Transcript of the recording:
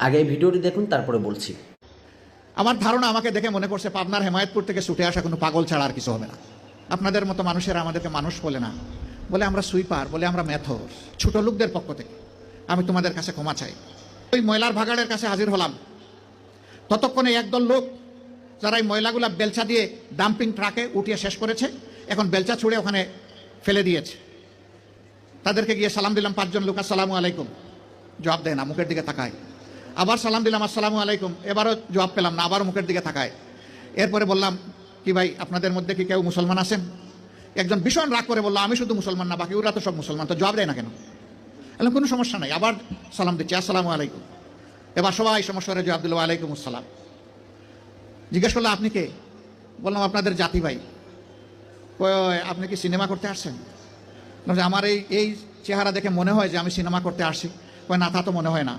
আগে এই ভিডিওটি দেখুন, তারপরে বলছি। আমার ধারণা আমাকে দেখে মনে করছে পাবনার হেমায়েতপুর থেকে ছুটে আসা কোনো পাগল ছাড়া আর কিছু হবে না। আপনাদের মতো মানুষেরা আমাদেরকে মানুষ বলে না, বলে আমরা সুইপার, বলে আমরা মেথর। ছোট লোকদের পক্ষ থেকে আমি তোমাদের কাছে ক্ষমা চাই। ওই ময়লার ভাগাড়ের কাছে হাজির হলাম। ততক্ষণে একদল লোক যারা এই ময়লাগুলা বেলচা দিয়ে ডাম্পিং ট্রাকে উঠিয়ে শেষ করেছে, এখন বেলচা ছুঁড়ে ওখানে ফেলে দিয়েছে। তাদেরকে গিয়ে সালাম দিলাম, 5 জন লোক আসসালামু আলাইকুম, জবাব দেয় না, মুখের দিকে তাকায়। আবার সালাম দিলাম আসসালামু আলাইকুম, এবারও জবাব পেলাম না, আবার মুখের দিকে তাকায়। এরপরে বললাম, কি ভাই আপনাদের মধ্যে কি কেউ মুসলমান আছেন? একজন ভীষণ রাগ করে বললো, আমি শুধু মুসলমান না, বাকি ওরা তো সব মুসলমান, তো জবাব দেয় না কেন? বললাম কোনো সমস্যা নাই, আবার সালাম দিচ্ছি আসসালামু আলাইকুম। এবার সবাই সমস্যা করে জবাব দিল ওয়ালাইকুম আসসালাম। জিজ্ঞেস করলো আপনি কে? বললাম আপনাদের জাতি ভাই। আপনি কি সিনেমা করতে আসছেন? আমার এই চেহারা দেখে মনে হয় যে আমি সিনেমা করতে আসছি। না, তা তো মনে হয় না।